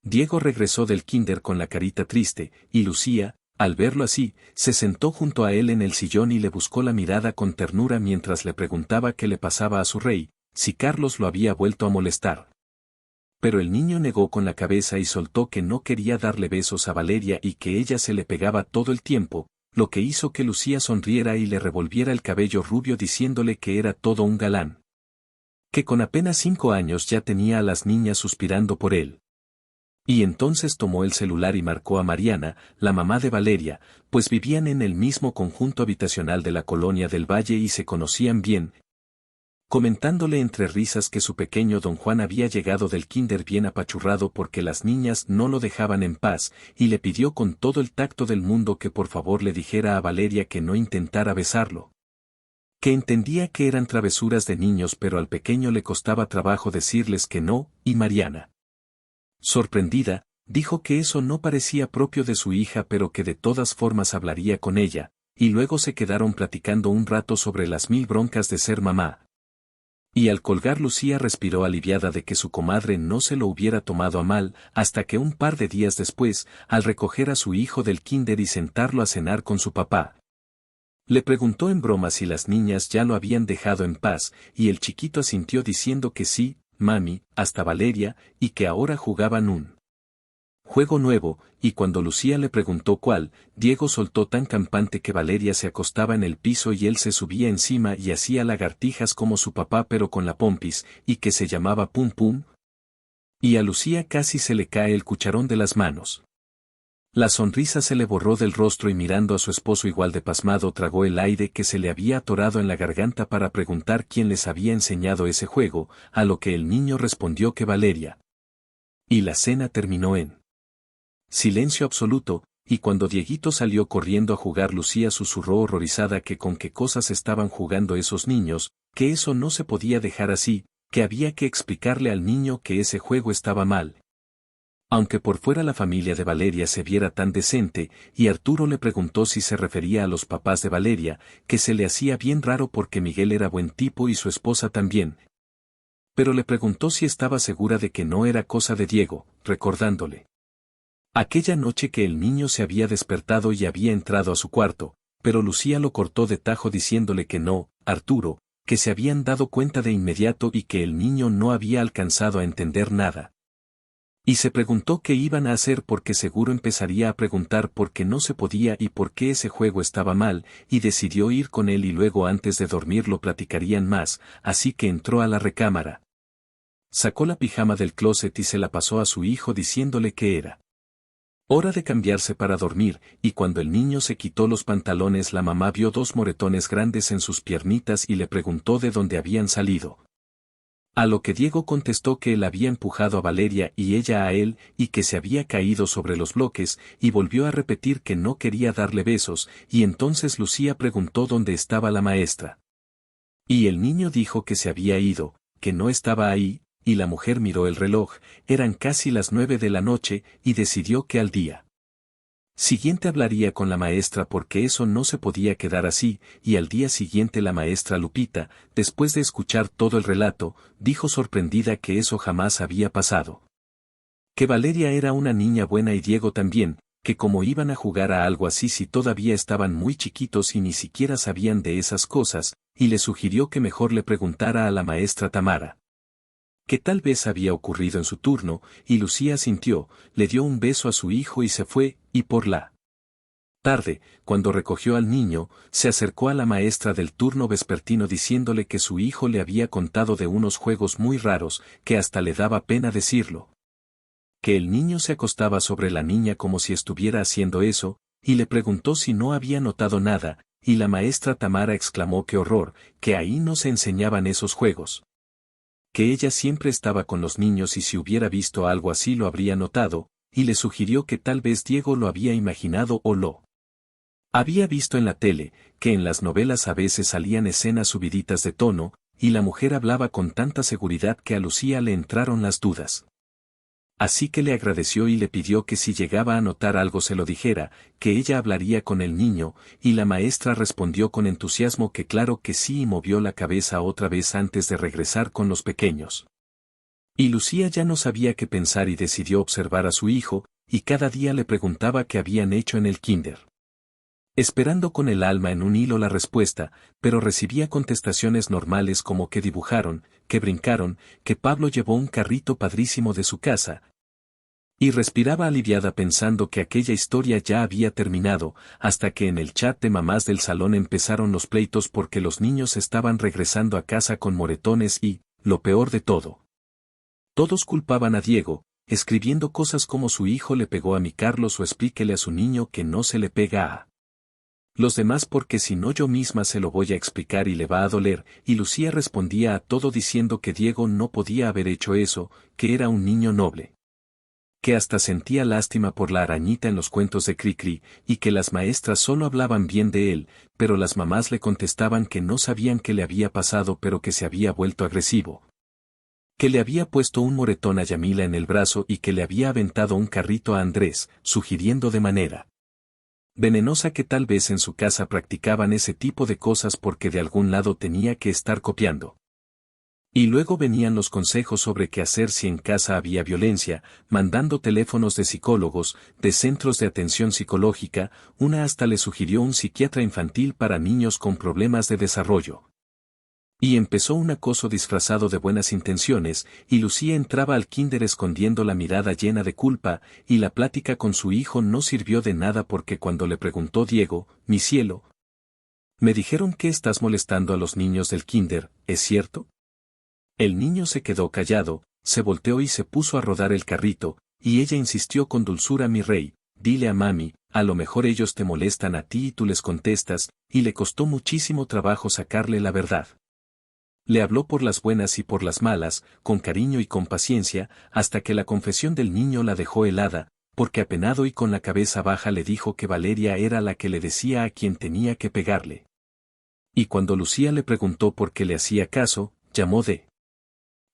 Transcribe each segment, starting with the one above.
Diego regresó del kinder con la carita triste, y Lucía, al verlo así, se sentó junto a él en el sillón y le buscó la mirada con ternura mientras le preguntaba qué le pasaba a su rey, si Carlos lo había vuelto a molestar. Pero el niño negó con la cabeza y soltó que no quería darle besos a Valeria y que ella se le pegaba todo el tiempo, lo que hizo que Lucía sonriera y le revolviera el cabello rubio diciéndole que era todo un galán. Que con apenas 5 años ya tenía a las niñas suspirando por él. Y entonces tomó el celular y marcó a Mariana, la mamá de Valeria, pues vivían en el mismo conjunto habitacional de la colonia del Valle y se conocían bien, comentándole entre risas que su pequeño don Juan había llegado del kinder bien apachurrado porque las niñas no lo dejaban en paz, y le pidió con todo el tacto del mundo que por favor le dijera a Valeria que no intentara besarlo. Que entendía que eran travesuras de niños pero al pequeño le costaba trabajo decirles que no, y Mariana, sorprendida, dijo que eso no parecía propio de su hija pero que de todas formas hablaría con ella, y luego se quedaron platicando un rato sobre las 1000 broncas de ser mamá. Y al colgar Lucía respiró aliviada de que su comadre no se lo hubiera tomado a mal, hasta que un par de días después, al recoger a su hijo del kinder y sentarlo a cenar con su papá, le preguntó en broma si las niñas ya lo habían dejado en paz, y el chiquito asintió diciendo que sí, mami, hasta Valeria, y que ahora jugaban un juego nuevo, y cuando Lucía le preguntó cuál, Diego soltó tan campante que Valeria se acostaba en el piso y él se subía encima y hacía lagartijas como su papá pero con la pompis, y que se llamaba Pum Pum. Y a Lucía casi se le cae el cucharón de las manos. La sonrisa se le borró del rostro y mirando a su esposo igual de pasmado tragó el aire que se le había atorado en la garganta para preguntar quién les había enseñado ese juego, a lo que el niño respondió que Valeria. Y la cena terminó en silencio absoluto, y cuando Dieguito salió corriendo a jugar Lucía susurró horrorizada que con qué cosas estaban jugando esos niños, que eso no se podía dejar así, que había que explicarle al niño que ese juego estaba mal. Aunque por fuera la familia de Valeria se viera tan decente, y Arturo le preguntó si se refería a los papás de Valeria, que se le hacía bien raro porque Miguel era buen tipo y su esposa también. Pero le preguntó si estaba segura de que no era cosa de Diego, recordándole aquella noche que el niño se había despertado y había entrado a su cuarto, pero Lucía lo cortó de tajo diciéndole que no, Arturo, que se habían dado cuenta de inmediato y que el niño no había alcanzado a entender nada. Y se preguntó qué iban a hacer porque seguro empezaría a preguntar por qué no se podía y por qué ese juego estaba mal, y decidió ir con él y luego antes de dormir lo platicarían más, así que entró a la recámara. Sacó la pijama del closet y se la pasó a su hijo diciéndole que era hora de cambiarse para dormir, y cuando el niño se quitó los pantalones la mamá vio 2 moretones grandes en sus piernitas y le preguntó de dónde habían salido. A lo que Diego contestó que él había empujado a Valeria y ella a él, y que se había caído sobre los bloques, y volvió a repetir que no quería darle besos, y entonces Lucía preguntó dónde estaba la maestra. Y el niño dijo que se había ido, que no estaba ahí, y la mujer miró el reloj, eran casi las 9 de la noche, y decidió que al día siguiente hablaría con la maestra porque eso no se podía quedar así, y al día siguiente la maestra Lupita, después de escuchar todo el relato, dijo sorprendida que eso jamás había pasado. Que Valeria era una niña buena y Diego también, que cómo iban a jugar a algo así si todavía estaban muy chiquitos y ni siquiera sabían de esas cosas, y le sugirió que mejor le preguntara a la maestra Tamara que tal vez había ocurrido en su turno, y Lucía sintió, le dio un beso a su hijo y se fue, y por la tarde, cuando recogió al niño, se acercó a la maestra del turno vespertino diciéndole que su hijo le había contado de unos juegos muy raros, que hasta le daba pena decirlo. Que el niño se acostaba sobre la niña como si estuviera haciendo eso, y le preguntó si no había notado nada, y la maestra Tamara exclamó qué horror, que ahí no se enseñaban esos juegos. Que ella siempre estaba con los niños y si hubiera visto algo así lo habría notado, y le sugirió que tal vez Diego lo había imaginado o lo había visto en la tele, que en las novelas a veces salían escenas subiditas de tono, y la mujer hablaba con tanta seguridad que a Lucía le entraron las dudas. Así que le agradeció y le pidió que si llegaba a notar algo se lo dijera, que ella hablaría con el niño, y la maestra respondió con entusiasmo que claro que sí y movió la cabeza otra vez antes de regresar con los pequeños. Y Lucía ya no sabía qué pensar y decidió observar a su hijo, y cada día le preguntaba qué habían hecho en el kinder. Esperando con el alma en un hilo la respuesta, pero recibía contestaciones normales como que dibujaron, que brincaron, que Pablo llevó un carrito padrísimo de su casa. Y respiraba aliviada pensando que aquella historia ya había terminado, hasta que en el chat de mamás del salón empezaron los pleitos porque los niños estaban regresando a casa con moretones y, lo peor de todo, todos culpaban a Diego, escribiendo cosas como su hijo le pegó a mi Carlos o explíquele a su niño que no se le pega a los demás porque si no yo misma se lo voy a explicar y le va a doler, y Lucía respondía a todo diciendo que Diego no podía haber hecho eso, que era un niño noble. Que hasta sentía lástima por la arañita en los cuentos de Cricri, y que las maestras solo hablaban bien de él, pero las mamás le contestaban que no sabían qué le había pasado pero que se había vuelto agresivo. Que le había puesto un moretón a Yamila en el brazo y que le había aventado un carrito a Andrés, sugiriendo de manera venenosa que tal vez en su casa practicaban ese tipo de cosas porque de algún lado tenía que estar copiando. Y luego venían los consejos sobre qué hacer si en casa había violencia, mandando teléfonos de psicólogos, de centros de atención psicológica, una hasta le sugirió un psiquiatra infantil para niños con problemas de desarrollo. Y empezó un acoso disfrazado de buenas intenciones, y Lucía entraba al kinder escondiendo la mirada llena de culpa, y la plática con su hijo no sirvió de nada porque cuando le preguntó Diego, mi cielo, me dijeron que estás molestando a los niños del kinder, ¿es cierto? El niño se quedó callado, se volteó y se puso a rodar el carrito, y ella insistió con dulzura mi rey, dile a mami, a lo mejor ellos te molestan a ti y tú les contestas, y le costó muchísimo trabajo sacarle la verdad. Le habló por las buenas y por las malas, con cariño y con paciencia, hasta que la confesión del niño la dejó helada, porque apenado y con la cabeza baja le dijo que Valeria era la que le decía a quien tenía que pegarle. Y cuando Lucía le preguntó por qué le hacía caso, llamó de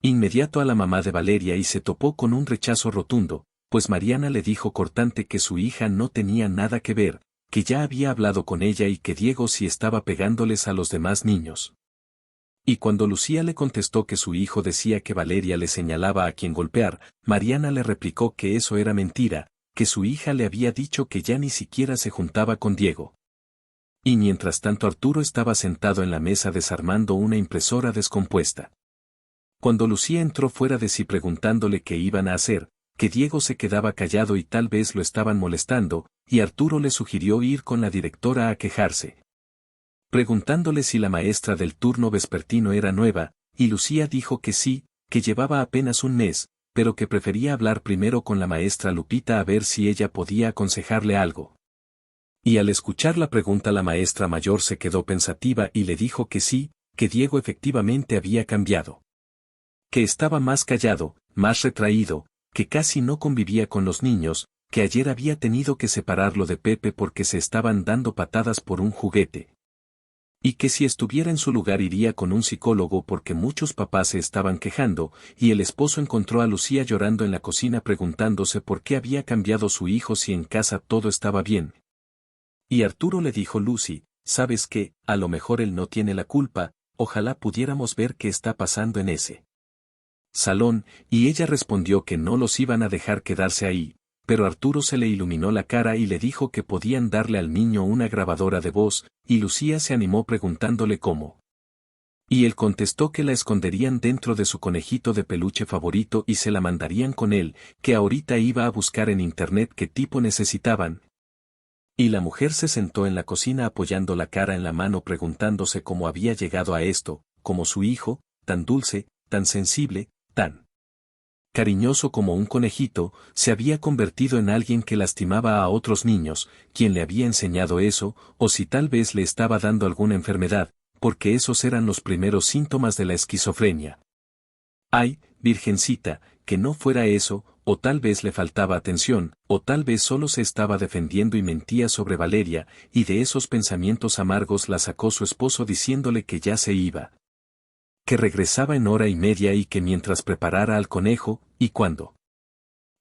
inmediato a la mamá de Valeria y se topó con un rechazo rotundo, pues Mariana le dijo cortante que su hija no tenía nada que ver, que ya había hablado con ella y que Diego sí estaba pegándoles a los demás niños. Y cuando Lucía le contestó que su hijo decía que Valeria le señalaba a quien golpear, Mariana le replicó que eso era mentira, que su hija le había dicho que ya ni siquiera se juntaba con Diego. Y mientras tanto Arturo estaba sentado en la mesa desarmando una impresora descompuesta. Cuando Lucía entró fuera de sí preguntándole qué iban a hacer, que Diego se quedaba callado y tal vez lo estaban molestando, y Arturo le sugirió ir con la directora a quejarse. Preguntándole si la maestra del turno vespertino era nueva, y Lucía dijo que sí, que llevaba apenas un mes, pero que prefería hablar primero con la maestra Lupita a ver si ella podía aconsejarle algo. Y al escuchar la pregunta la maestra mayor se quedó pensativa y le dijo que sí, que Diego efectivamente había cambiado. Que estaba más callado, más retraído, que casi no convivía con los niños, que ayer había tenido que separarlo de Pepe porque se estaban dando patadas por un juguete. Y que si estuviera en su lugar iría con un psicólogo porque muchos papás se estaban quejando, y el esposo encontró a Lucía llorando en la cocina preguntándose por qué había cambiado su hijo si en casa todo estaba bien. Y Arturo le dijo Lucy, ¿sabes qué? A lo mejor él no tiene la culpa, ojalá pudiéramos ver qué está pasando en ese salón, y ella respondió que no los iban a dejar quedarse ahí, pero Arturo se le iluminó la cara y le dijo que podían darle al niño una grabadora de voz, y Lucía se animó preguntándole cómo. Y él contestó que la esconderían dentro de su conejito de peluche favorito y se la mandarían con él, que ahorita iba a buscar en internet qué tipo necesitaban. Y la mujer se sentó en la cocina apoyando la cara en la mano preguntándose cómo había llegado a esto, como su hijo, tan dulce, tan sensible, tan cariñoso como un conejito, se había convertido en alguien que lastimaba a otros niños, quien le había enseñado eso, o si tal vez le estaba dando alguna enfermedad, porque esos eran los primeros síntomas de la esquizofrenia. Ay, virgencita, que no fuera eso, o tal vez le faltaba atención, o tal vez solo se estaba defendiendo y mentía sobre Valeria, y de esos pensamientos amargos la sacó su esposo diciéndole que ya se iba. Que regresaba en hora y media y que mientras preparara al conejo, y cuando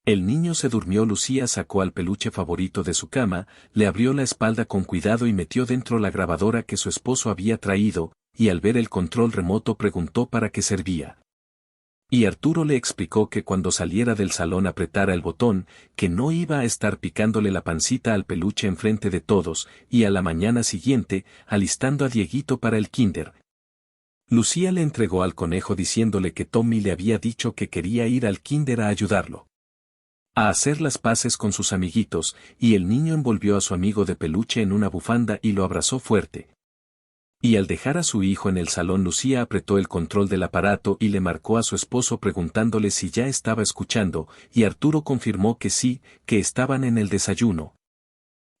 el niño se durmió Lucía sacó al peluche favorito de su cama, le abrió la espalda con cuidado y metió dentro la grabadora que su esposo había traído, y al ver el control remoto preguntó para qué servía. Y Arturo le explicó que cuando saliera del salón apretara el botón, que no iba a estar picándole la pancita al peluche enfrente de todos, y a la mañana siguiente, alistando a Dieguito para el kinder. Lucía le entregó al conejo diciéndole que Tommy le había dicho que quería ir al kinder a ayudarlo a hacer las paces con sus amiguitos, y el niño envolvió a su amigo de peluche en una bufanda y lo abrazó fuerte. Y al dejar a su hijo en el salón, Lucía apretó el control del aparato y le marcó a su esposo preguntándole si ya estaba escuchando, y Arturo confirmó que sí, que estaban en el desayuno.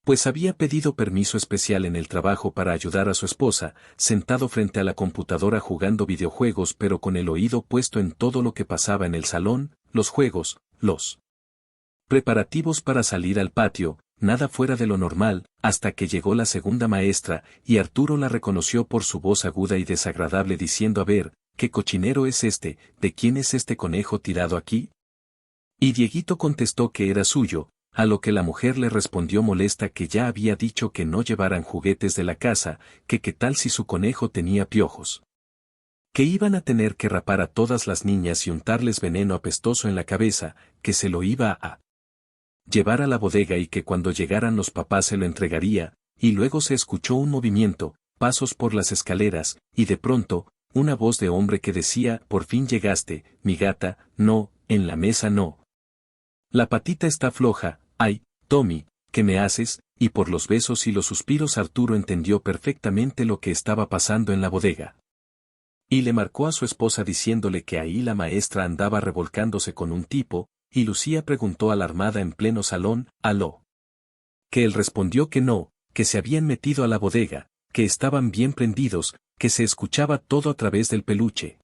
Pues había pedido permiso especial en el trabajo para ayudar a su esposa, sentado frente a la computadora jugando videojuegos pero con el oído puesto en todo lo que pasaba en el salón, los juegos, los preparativos para salir al patio, nada fuera de lo normal, hasta que llegó la segunda maestra, y Arturo la reconoció por su voz aguda y desagradable diciendo: a ver, ¿qué cochinero es este? ¿De quién es este conejo tirado aquí? Y Dieguito contestó que era suyo, a lo que la mujer le respondió molesta que ya había dicho que no llevaran juguetes de la casa, que qué tal si su conejo tenía piojos. Que iban a tener que rapar a todas las niñas y untarles veneno apestoso en la cabeza, que se lo iba a llevar a la bodega y que cuando llegaran los papás se lo entregaría, y luego se escuchó un movimiento, pasos por las escaleras, y de pronto, una voz de hombre que decía: por fin llegaste, mi gata. No, en la mesa no. La patita está floja. Ay, Tommy, ¿qué me haces? Y por los besos y los suspiros Arturo entendió perfectamente lo que estaba pasando en la bodega. Y le marcó a su esposa diciéndole que ahí la maestra andaba revolcándose con un tipo, y Lucía preguntó alarmada en pleno salón: ¿aló? Que él respondió que no, que se habían metido a la bodega, que estaban bien prendidos, que se escuchaba todo a través del peluche.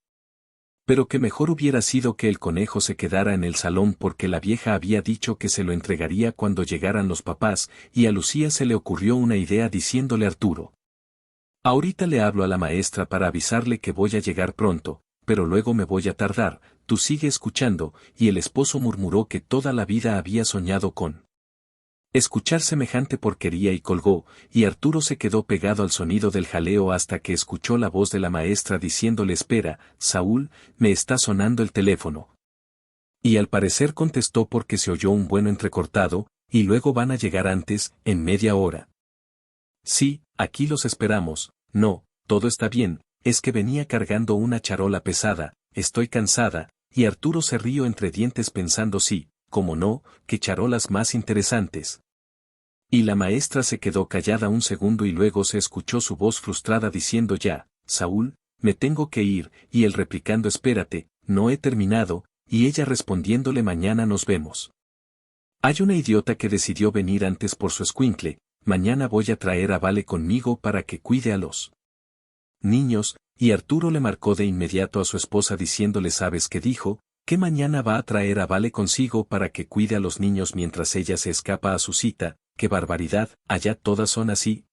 Pero que mejor hubiera sido que el conejo se quedara en el salón porque la vieja había dicho que se lo entregaría cuando llegaran los papás, y a Lucía se le ocurrió una idea diciéndole a Arturo: ahorita le hablo a la maestra para avisarle que voy a llegar pronto, pero luego me voy a tardar, tú sigue escuchando, y el esposo murmuró que toda la vida había soñado con escuchar semejante porquería y colgó, y Arturo se quedó pegado al sonido del jaleo hasta que escuchó la voz de la maestra diciéndole: espera, Saúl, me está sonando el teléfono. Y al parecer contestó porque se oyó un bueno entrecortado, y luego van a llegar antes, en media hora. Sí, aquí los esperamos. No, todo está bien, es que venía cargando una charola pesada, estoy cansada, y Arturo se rió entre dientes pensando: sí, como no, qué charolas más interesantes. Y la maestra se quedó callada un segundo y luego se escuchó su voz frustrada diciendo: ya, Saúl, me tengo que ir, y él replicando: espérate, no he terminado, y ella respondiéndole: mañana nos vemos. Hay una idiota que decidió venir antes por su escuincle, mañana voy a traer a Vale conmigo para que cuide a los niños, y Arturo le marcó de inmediato a su esposa diciéndole: ¿sabes qué dijo? Que mañana va a traer a Vale consigo para que cuide a los niños mientras ella se escapa a su cita. ¡Qué barbaridad! ¿Allá todas son así?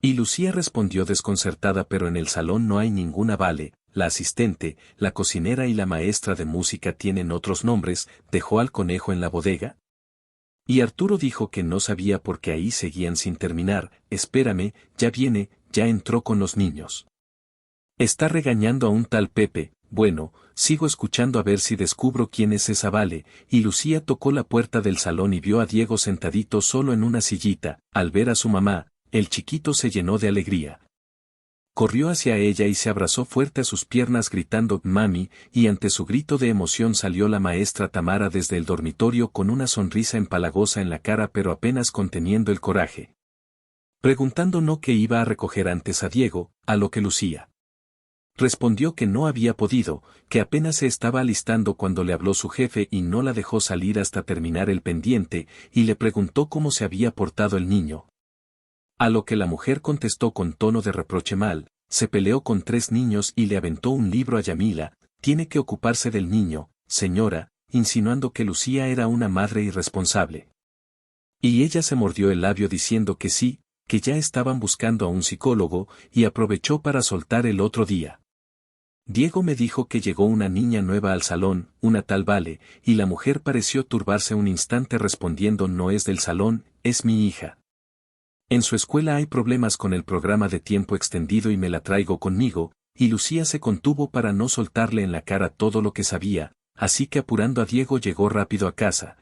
Y Lucía respondió desconcertada: pero en el salón no hay ninguna Vale, la asistente, la cocinera y la maestra de música tienen otros nombres. ¿Dejó al conejo en la bodega? Y Arturo dijo que no sabía porque ahí seguían sin terminar. Espérame, ya viene, ya entró con los niños. Está regañando a un tal Pepe. Bueno, sigo escuchando a ver si descubro quién es esa Vale, y Lucía tocó la puerta del salón y vio a Diego sentadito solo en una sillita. Al ver a su mamá, el chiquito se llenó de alegría. Corrió hacia ella y se abrazó fuerte a sus piernas gritando: mami, y ante su grito de emoción salió la maestra Tamara desde el dormitorio con una sonrisa empalagosa en la cara pero apenas conteniendo el coraje. Preguntando no que iba a recoger antes a Diego, a lo que Lucía respondió que no había podido, que apenas se estaba alistando cuando le habló su jefe y no la dejó salir hasta terminar el pendiente, y le preguntó cómo se había portado el niño. A lo que la mujer contestó con tono de reproche: mal, se peleó con 3 niños y le aventó un libro a Yamila, tiene que ocuparse del niño, señora, insinuando que Lucía era una madre irresponsable. Y ella se mordió el labio diciendo que sí, que ya estaban buscando a un psicólogo, y aprovechó para soltar el otro día: Diego me dijo que llegó una niña nueva al salón, una tal Vale, y la mujer pareció turbarse un instante respondiendo: no es del salón, es mi hija. En su escuela hay problemas con el programa de tiempo extendido y me la traigo conmigo, y Lucía se contuvo para no soltarle en la cara todo lo que sabía, así que apurando a Diego llegó rápido a casa.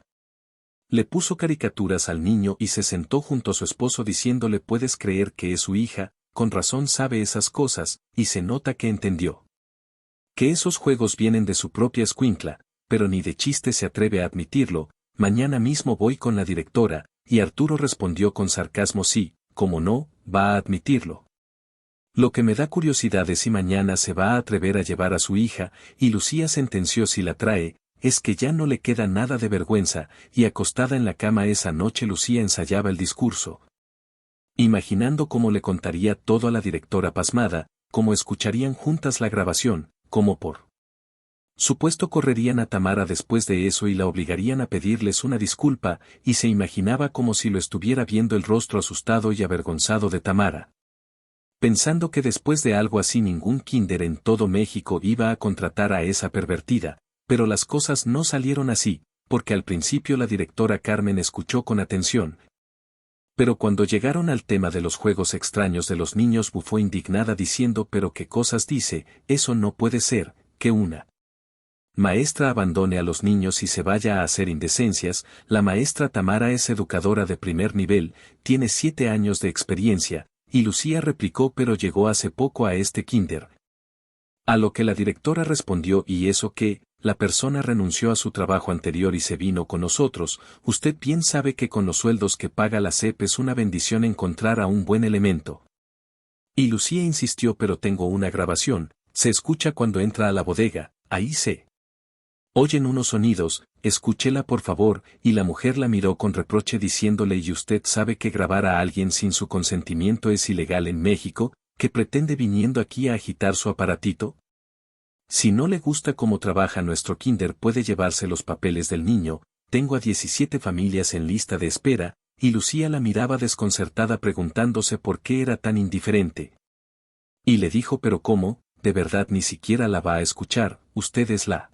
Le puso caricaturas al niño y se sentó junto a su esposo diciéndole: «¿Puedes creer que es su hija? Con razón sabe esas cosas», y se nota que entendió. Que esos juegos vienen de su propia escuincla, pero ni de chiste se atreve a admitirlo. «Mañana mismo voy con la directora», y Arturo respondió con sarcasmo: «Sí, como no, va a admitirlo. Lo que me da curiosidad es si mañana se va a atrever a llevar a su hija», y Lucía sentenció: «Si la trae, es que ya no le queda nada de vergüenza», y acostada en la cama esa noche Lucía ensayaba el discurso, imaginando cómo le contaría todo a la directora pasmada, cómo escucharían juntas la grabación, cómo por supuesto correrían a Tamara después de eso y la obligarían a pedirles una disculpa, y se imaginaba como si lo estuviera viendo el rostro asustado y avergonzado de Tamara, pensando que después de algo así ningún kinder en todo México iba a contratar a esa pervertida. Pero las cosas no salieron así, porque al principio la directora Carmen escuchó con atención. Pero cuando llegaron al tema de los juegos extraños de los niños bufó indignada diciendo: «¿Pero qué cosas dice? Eso no puede ser, que una maestra abandone a los niños y se vaya a hacer indecencias». La maestra Tamara es educadora de primer nivel, tiene 7 años de experiencia, y Lucía replicó: «Pero llegó hace poco a este kinder». A lo que la directora respondió: «¿Y eso qué? La persona renunció a su trabajo anterior y se vino con nosotros. Usted bien sabe que con los sueldos que paga la SEP es una bendición encontrar a un buen elemento». Y Lucía insistió: «Pero tengo una grabación, se escucha cuando entra a la bodega, ahí se oyen unos sonidos, escúchela por favor», y la mujer la miró con reproche diciéndole: «¿Y usted sabe que grabar a alguien sin su consentimiento es ilegal en México? ¿Qué pretende viniendo aquí a agitar su aparatito? Si no le gusta cómo trabaja nuestro kinder puede llevarse los papeles del niño, tengo a 17 familias en lista de espera», y Lucía la miraba desconcertada preguntándose por qué era tan indiferente. Y le dijo: «¿Pero cómo? ¿De verdad ni siquiera la va a escuchar? Usted es la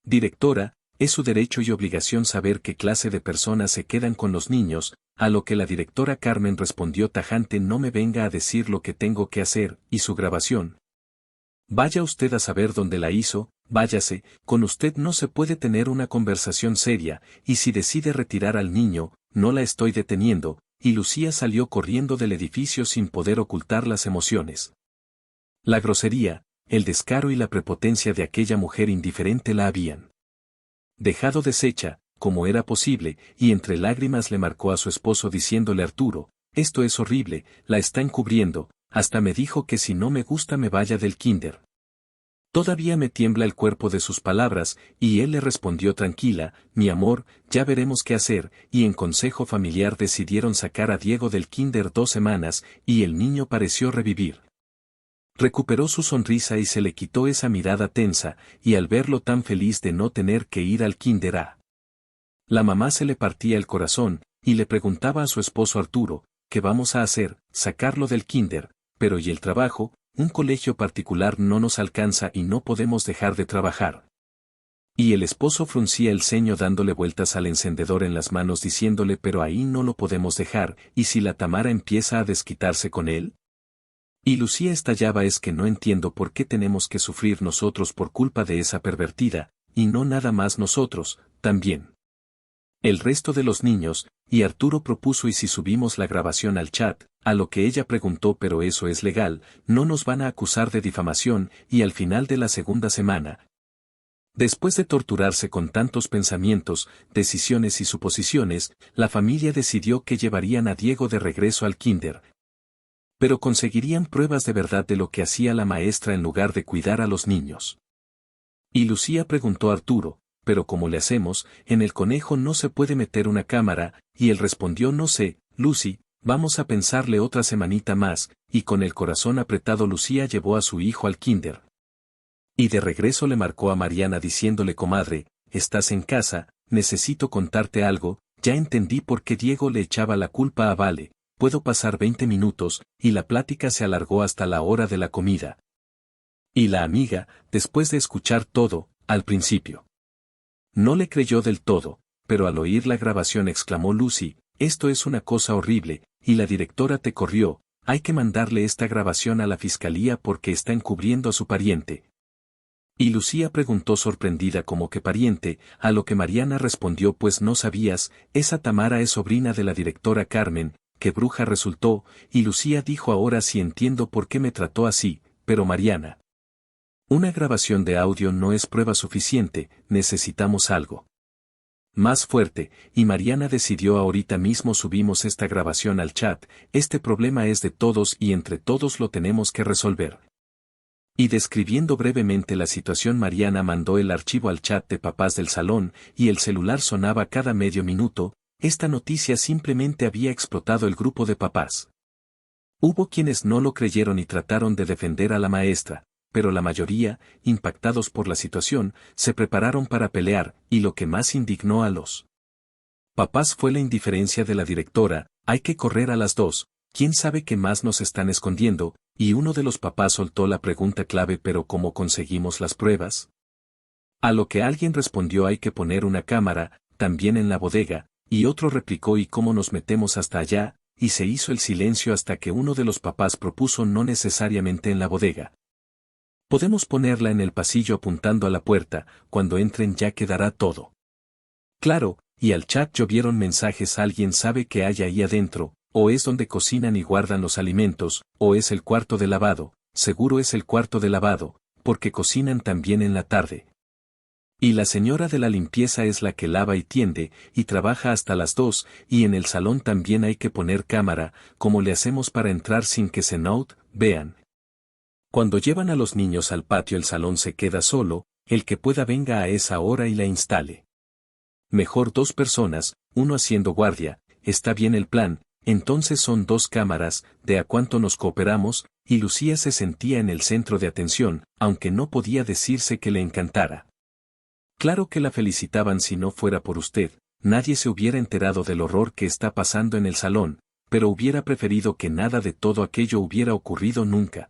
directora, es su derecho y obligación saber qué clase de personas se quedan con los niños», a lo que la directora Carmen respondió tajante: «No me venga a decir lo que tengo que hacer, y su grabación. Vaya usted a saber dónde la hizo, váyase, con usted no se puede tener una conversación seria, y si decide retirar al niño, no la estoy deteniendo», y Lucía salió corriendo del edificio sin poder ocultar las emociones. La grosería, el descaro y la prepotencia de aquella mujer indiferente la habían dejado deshecha, como era posible, y entre lágrimas le marcó a su esposo diciéndole: «Arturo, esto es horrible, la está encubriendo, hasta me dijo que si no me gusta me vaya del kinder». Todavía me tiembla el cuerpo de sus palabras, y él le respondió: «Tranquila, mi amor, ya veremos qué hacer», y en consejo familiar decidieron sacar a Diego del kinder 2 semanas, y el niño pareció revivir. Recuperó su sonrisa y se le quitó esa mirada tensa, y al verlo tan feliz de no tener que ir al kinder a la mamá se le partía el corazón, y le preguntaba a su esposo: «Arturo, ¿qué vamos a hacer? Sacarlo del kinder, pero ¿y el trabajo? Un colegio particular no nos alcanza y no podemos dejar de trabajar». Y el esposo fruncía el ceño dándole vueltas al encendedor en las manos diciéndole: «Pero ahí no lo podemos dejar, ¿y si la Tamara empieza a desquitarse con él?». Y Lucía estallaba: «Es que no entiendo por qué tenemos que sufrir nosotros por culpa de esa pervertida, y no nada más nosotros, también el resto de los niños», y Arturo propuso: «¿Y si subimos la grabación al chat?», a lo que ella preguntó: «¿Pero eso es legal? ¿No nos van a acusar de difamación?». Y al final de la segunda semana, después de torturarse con tantos pensamientos, decisiones y suposiciones, la familia decidió que llevarían a Diego de regreso al kinder. Pero conseguirían pruebas de verdad de lo que hacía la maestra en lugar de cuidar a los niños. Y Lucía preguntó a Arturo: «¿Pero cómo le hacemos? En el conejo no se puede meter una cámara», y él respondió: «No sé, Lucy, vamos a pensarle otra semanita más», y con el corazón apretado Lucía llevó a su hijo al kinder. Y de regreso le marcó a Mariana diciéndole: «Comadre, estás en casa, necesito contarte algo, ya entendí por qué Diego le echaba la culpa a Vale, puedo pasar 20 minutos», y la plática se alargó hasta la hora de la comida. Y la amiga, después de escuchar todo, al principio no le creyó del todo, pero al oír la grabación exclamó: «Lucy, esto es una cosa horrible, y la directora te corrió», hay que mandarle esta grabación a la fiscalía porque está encubriendo a su pariente. Y Lucía preguntó sorprendida como que pariente, a lo que Mariana respondió pues no sabías, esa Tamara es sobrina de la directora Carmen, que bruja resultó, y Lucía dijo ahora sí entiendo por qué me trató así, pero Mariana. Una grabación de audio no es prueba suficiente, necesitamos algo más fuerte, y Mariana decidió ahorita mismo subimos esta grabación al chat, este problema es de todos y entre todos lo tenemos que resolver. Y describiendo brevemente la situación Mariana mandó el archivo al chat de papás del salón, y el celular sonaba cada medio minuto, esta noticia simplemente había explotado el grupo de papás. Hubo quienes no lo creyeron y trataron de defender a la maestra, pero la mayoría, impactados por la situación, se prepararon para pelear, y lo que más indignó a los papás fue la indiferencia de la directora, hay que correr a las dos, quién sabe qué más nos están escondiendo, y uno de los papás soltó la pregunta clave pero ¿cómo conseguimos las pruebas? A lo que alguien respondió hay que poner una cámara, también en la bodega, y otro replicó ¿y cómo nos metemos hasta allá? Y se hizo el silencio hasta que uno de los papás propuso no necesariamente en la bodega. Podemos ponerla en el pasillo apuntando a la puerta, cuando entren ya quedará todo claro, y al chat llovieron mensajes alguien sabe qué hay ahí adentro, o es donde cocinan y guardan los alimentos, o es el cuarto de lavado, seguro es el cuarto de lavado, porque cocinan también en la tarde. Y la señora de la limpieza es la que lava y tiende, y trabaja hasta las 2, y en el salón también hay que poner cámara, como le hacemos para entrar sin que se note, vean. Cuando llevan a los niños al patio el salón se queda solo, el que pueda venga a esa hora y la instale. Mejor 2 personas, uno haciendo guardia, está bien el plan, entonces son 2 cámaras, de a cuánto nos cooperamos, y Lucía se sentía en el centro de atención, aunque no podía decirse que le encantara. Claro que la felicitaban si no fuera por usted, nadie se hubiera enterado del horror que está pasando en el salón, pero hubiera preferido que nada de todo aquello hubiera ocurrido nunca.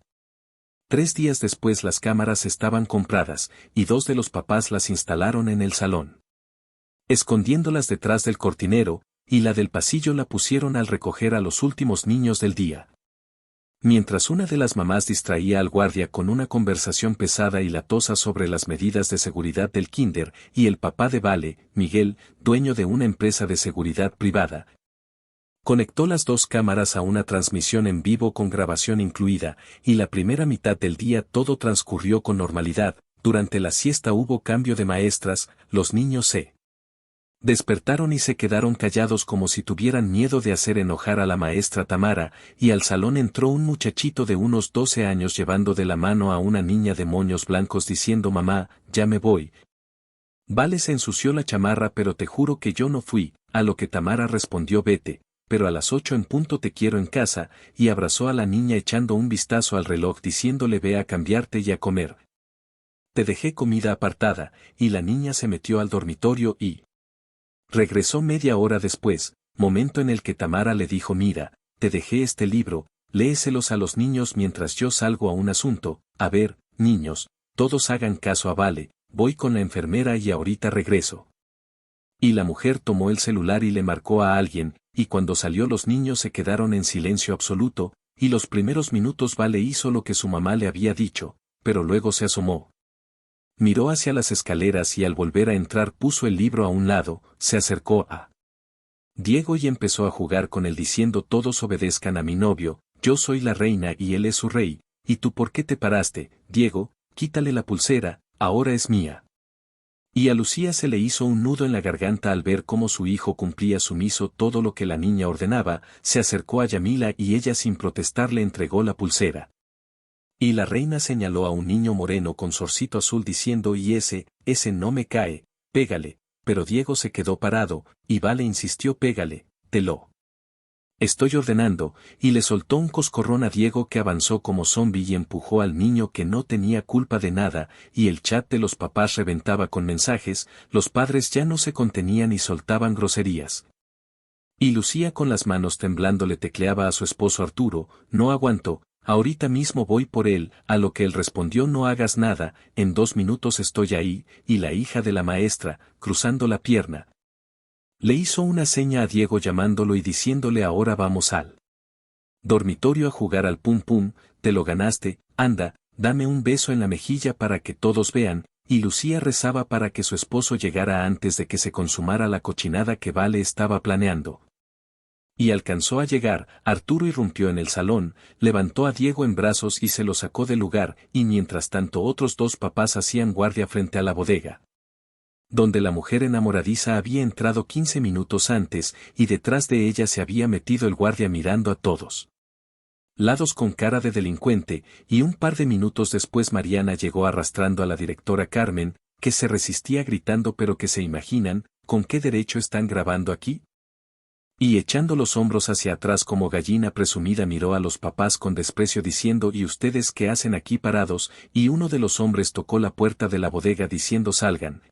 3 días después las cámaras estaban compradas, y 2 de los papás las instalaron en el salón, escondiéndolas detrás del cortinero, y la del pasillo la pusieron al recoger a los últimos niños del día. Mientras una de las mamás distraía al guardia con una conversación pesada y latosa sobre las medidas de seguridad del kinder, y el papá de Vale, Miguel, dueño de una empresa de seguridad privada, conectó las 2 cámaras a una transmisión en vivo con grabación incluida, y la primera mitad del día todo transcurrió con normalidad, durante la siesta hubo cambio de maestras, los niños se despertaron y se quedaron callados como si tuvieran miedo de hacer enojar a la maestra Tamara, y al salón entró un muchachito de unos 12 años llevando de la mano a una niña de moños blancos diciendo mamá, ya me voy. Vale se ensució la chamarra pero te juro que yo no fui, a lo que Tamara respondió vete, pero a las 8 en punto te quiero en casa, y abrazó a la niña echando un vistazo al reloj diciéndole ve a cambiarte y a comer. Te dejé comida apartada, y la niña se metió al dormitorio y regresó media hora después, momento en el que Tamara le dijo mira, te dejé este libro, léeselos a los niños mientras yo salgo a un asunto, a ver, niños, todos hagan caso a Vale, voy con la enfermera y ahorita regreso. Y la mujer tomó el celular y le marcó a alguien, y cuando salió los niños se quedaron en silencio absoluto, y los primeros minutos Vale hizo lo que su mamá le había dicho, pero luego se asomó. Miró hacia las escaleras y al volver a entrar puso el libro a un lado, se acercó a Diego y empezó a jugar con él diciendo todos obedezcan a mi novio, yo soy la reina y él es su rey, ¿y tú por qué te paraste, Diego? Quítale la pulsera, ahora es mía. Y a Lucía se le hizo un nudo en la garganta al ver cómo su hijo cumplía sumiso todo lo que la niña ordenaba, se acercó a Yamila y ella sin protestar le entregó la pulsera. Y la reina señaló a un niño moreno con zorcito azul diciendo y ese no me cae, pégale, pero Diego se quedó parado, y Vale insistió pégale, te lo estoy ordenando, y le soltó un coscorrón a Diego que avanzó como zombi y empujó al niño que no tenía culpa de nada, y el chat de los papás reventaba con mensajes, los padres ya no se contenían y soltaban groserías. Y Lucía con las manos temblando le tecleaba a su esposo Arturo, no aguanto, ahorita mismo voy por él, a lo que él respondió no hagas nada, en 2 minutos estoy ahí, y la hija de la maestra, cruzando la pierna, le hizo una seña a Diego llamándolo y diciéndole ahora vamos al Dormitorio a jugar al pum pum, te lo ganaste, anda, dame un beso en la mejilla para que todos vean, y Lucía rezaba para que su esposo llegara antes de que se consumara la cochinada que Vale estaba planeando. Y alcanzó a llegar, Arturo irrumpió en el salón, levantó a Diego en brazos y se lo sacó del lugar, y mientras tanto otros dos papás hacían guardia frente a la bodega, donde la mujer enamoradiza había entrado 15 minutos antes, y detrás de ella se había metido el guardia mirando a todos lados con cara de delincuente, y un par de minutos después Mariana llegó arrastrando a la directora Carmen, que se resistía gritando pero que se imaginan, ¿con qué derecho están grabando aquí? Y echando los hombros hacia atrás como gallina presumida miró a los papás con desprecio diciendo ¿y ustedes qué hacen aquí parados? Y uno de los hombres tocó la puerta de la bodega diciendo salgan.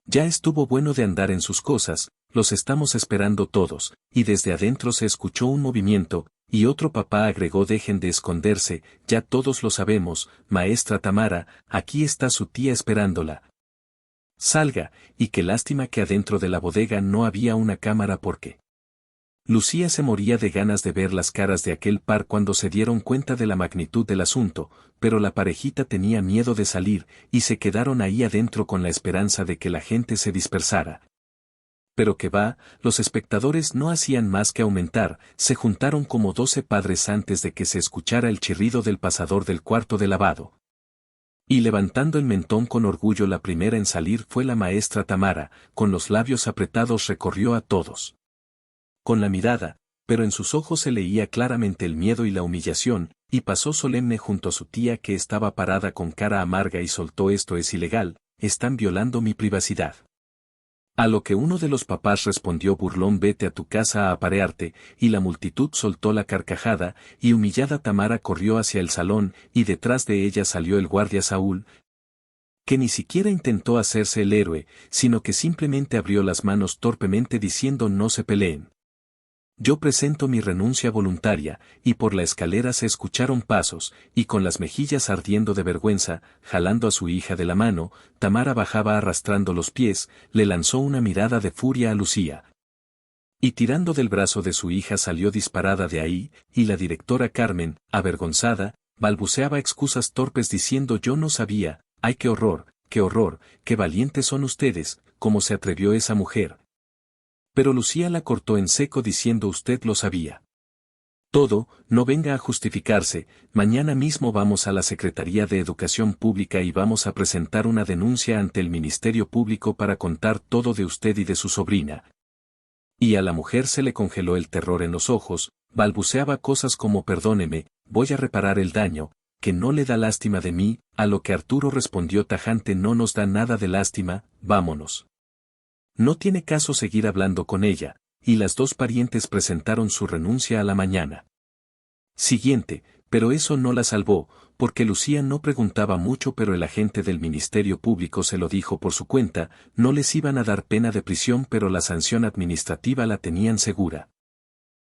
Ya estuvo bueno de andar en sus cosas, los estamos esperando todos, y desde adentro se escuchó un movimiento, y otro papá agregó dejen de esconderse, ya todos lo sabemos, maestra Tamara, aquí está su tía esperándola. Salga, y qué lástima que adentro de la bodega no había una cámara porque Lucía se moría de ganas de ver las caras de aquel par cuando se dieron cuenta de la magnitud del asunto, pero la parejita tenía miedo de salir, y se quedaron ahí adentro con la esperanza de que la gente se dispersara. Pero que va, los espectadores no hacían más que aumentar, se juntaron como 12 padres antes de que se escuchara el chirrido del pasador del cuarto de lavado. Y levantando el mentón con orgullo la primera en salir fue la maestra Tamara, con los labios apretados recorrió a todos con la mirada, pero en sus ojos se leía claramente el miedo y la humillación, y pasó solemne junto a su tía que estaba parada con cara amarga y soltó esto es ilegal, están violando mi privacidad. A lo que uno de los papás respondió burlón vete a tu casa a aparearte, y la multitud soltó la carcajada, y humillada Tamara corrió hacia el salón, y detrás de ella salió el guardia Saúl, que ni siquiera intentó hacerse el héroe, sino que simplemente abrió las manos torpemente diciendo no se peleen. Yo presento mi renuncia voluntaria, y por la escalera se escucharon pasos, y con las mejillas ardiendo de vergüenza, jalando a su hija de la mano, Tamara bajaba arrastrando los pies, le lanzó una mirada de furia a Lucía. Y tirando del brazo de su hija salió disparada de ahí, y la directora Carmen, avergonzada, balbuceaba excusas torpes diciendo yo no sabía, ay qué horror, qué valientes son ustedes, cómo se atrevió esa mujer. Pero Lucía la cortó en seco diciendo usted lo sabía. Todo, no venga a justificarse, mañana mismo vamos a la Secretaría de Educación Pública y vamos a presentar una denuncia ante el Ministerio Público para contar todo de usted y de su sobrina. Y a la mujer se le congeló el terror en los ojos, balbuceaba cosas como perdóneme, voy a reparar el daño, que no le da lástima de mí, a lo que Arturo respondió tajante no nos da nada de lástima, vámonos. No tiene caso seguir hablando con ella, y las dos parientes presentaron su renuncia a la mañana siguiente, pero eso no la salvó, porque Lucía no preguntaba mucho pero el agente del Ministerio Público se lo dijo por su cuenta, no les iban a dar pena de prisión pero la sanción administrativa la tenían segura.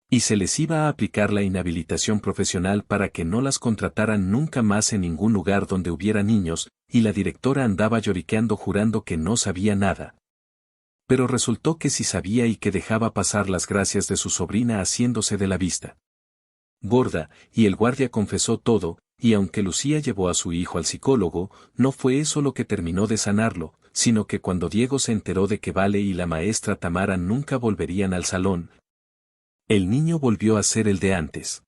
Y se les iba a aplicar la inhabilitación profesional para que no las contrataran nunca más en ningún lugar donde hubiera niños, y la directora andaba lloriqueando jurando que no sabía nada. Pero resultó que sí sabía y que dejaba pasar las gracias de su sobrina haciéndose de la vista gorda, y el guardia confesó todo, y aunque Lucía llevó a su hijo al psicólogo, no fue eso lo que terminó de sanarlo, sino que cuando Diego se enteró de que Vale y la maestra Tamara nunca volverían al salón, el niño volvió a ser el de antes.